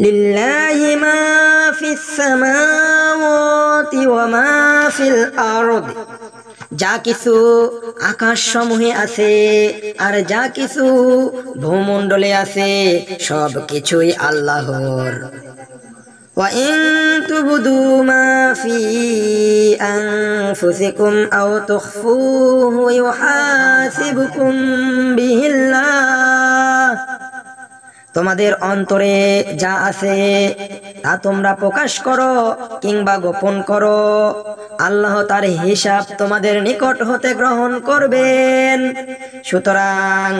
লিল্লাহি মা ফিস সামাওয়াতি ওয়া মা ফিল আরদ, যা কিছু আকাশ সমূহে আছে আর যা কিছু ভূমণ্ডলে আছে সব কিছুই আল্লাহর। ওয়া ইন তুবদু মা ফি আনফুসিকুম আও তুখফুহু ইউহাসিবুকুম বিহিল্লাহ, তোমাদের অন্তরে যা আছে তা তোমরা প্রকাশ করো কিংবা গোপন করো, আল্লাহ তার হিসাব তোমাদের নিকট হতে গ্রহণ করবেন। সুতরাং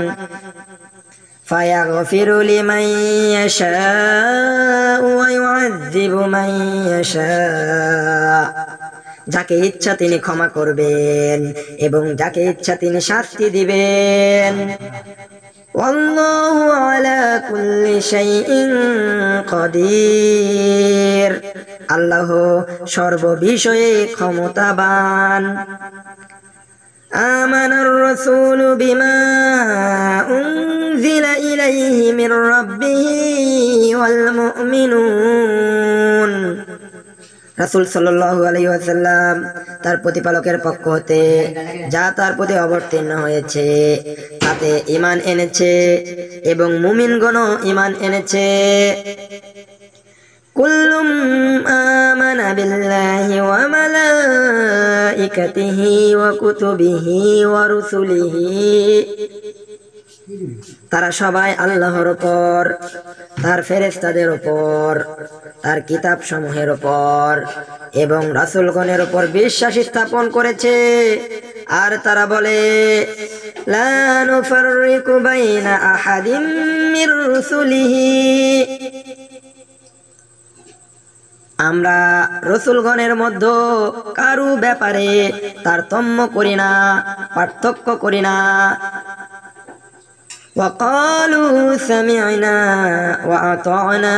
ফায়াগফিরু লিমান ইয়াশাউ ওয়া ইউআযযিবু মান ইয়াশা, যাকে ইচ্ছা তিনি ক্ষমা করবেন এবং যাকে ইচ্ছা তিনি শাস্তি দিবেন। ওয়াল্লাহু আলা কুল্লি শাইইন কাদির, আল্লাহ সর্ববিষয়ে ক্ষমতাবান। আমানার রাসূলু বিমা উনজিলা ইলাইহি মির রাব্বিহি ওয়াল মুমিনুন, রাসূল সাল্লাল্লাহু আলাইহি ওয়াসাল্লাম তার প্রতিপালকের পক্ষ হতে যা তার প্রতি অবতীর্ণ হয়েছে তাতে ঈমান এনেছে এবং মুমিনগণও ঈমান এনেছে। কুল্লুম আমানা বিল্লাহি ওয়া মালাইকাতিহি ওয়া কুতুবিহি ওয়া রুসুলিহি, তারা সবাই আল্লাহর উপর, তার ফেরেশতাদের উপর, তার কিতাব সমূহের উপর এবং রাসূলগণের উপর বিশ্বাস স্থাপন করেছে। আর তারা বলে লা নুফাররিকু বাইনা আহাদিম মির রুসুলিহি, আমরা রসুলগণের মধ্যে কারু ব্যাপারে তারতম্য করি না, পার্থক্য করি না। وقالوا سمعنا وأطعنا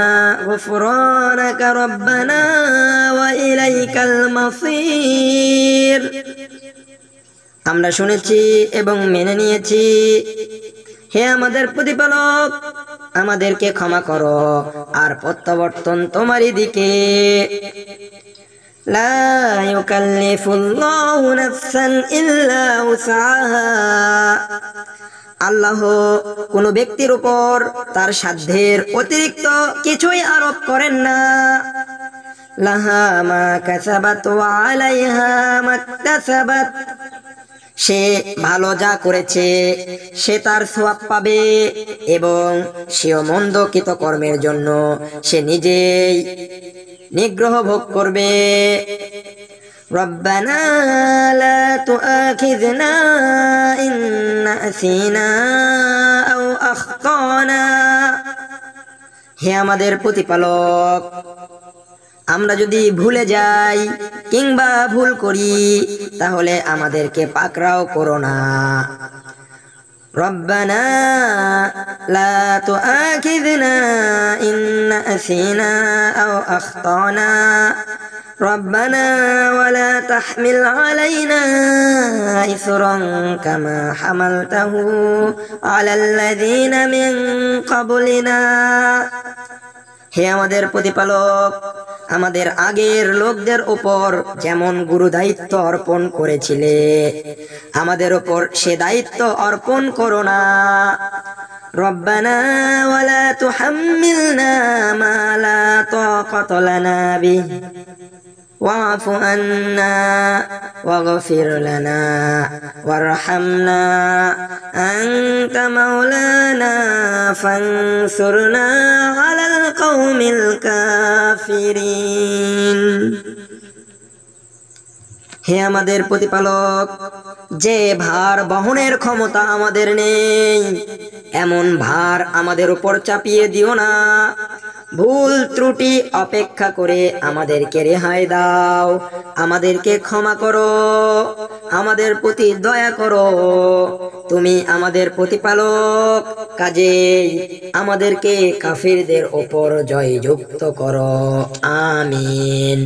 غفرانك ربنا وإليك المصير, আমরা শুনেছি এবং মেনে নিয়েছি, হে আমাদের প্রতিপালক আমাদেরকে ক্ষমা করো আর প্রত্যাবর্তন তোমারই দিকে। লা ইউকাল্লিফুল্লাহু নাফসান ইল্লা উসআহা, আল্লাহ কোন ব্যক্তির উপর তার সাধ্যের অতিরিক্ত কিছুই আরোপ করেন না। লাহা মা কাসাবাত ওয়া আলাইহা মাকতাসাবাত, সে ভালো যা করেছে সে তার সওয়াব পাবে এবং সেও মন্দকৃত কর্মের জন্য সে নিজেই নিগ্রহ ভোগ করবে। রব্বানা লা তুআখিযনা ইন নাসিনা আও আখতানা, হে আমাদের প্রতিপালক আমরা যদি ভুলে যাই কিংবা ভুল করি তাহলে আমাদেরকে পাকড়াও করো না। রব্বানা লা তুআখিযনা ইন নাসিনা আও আখতানা রব্বানা ওয়ালা তাহমিল আলাইনা ইসরান কামা হামালতাহু আলাল্লাযীনা মিন ক্বাবলিনা, হে আমাদের প্রতিপালক আমাদের আগের লোকদের উপর যেমন গুরু দায়িত্ব অর্পণ করেছিলে আমাদের উপর সে দায়িত্ব অর্পণ করো না। রব্বানা ওয়ালা তুহাম্মিলনা মা লা তাকাতা লানা বিহি ওয়া'ফু আন্না ওয়াগফির লানা ওয়ারহামনা আনতা মাওলানা ফানসুরনা আলাল কওমিল কাফিরিন, হে আমাদের প্রতিপালক যে ভার বহনের ক্ষমতা আমাদের নেই এমন ভার আমাদের উপর চাপিয়ে দিও না। ভুল ত্রুটি অপেক্ষা করে আমাদেরকে রেহাই দাও, আমাদেরকে ক্ষমা করো, আমাদের প্রতি দয়া করো, তুমি আমাদের প্রতিপালক, কাজেই আমাদেরকে কাফিরদের উপর জয়যুক্ত করো। আমিন।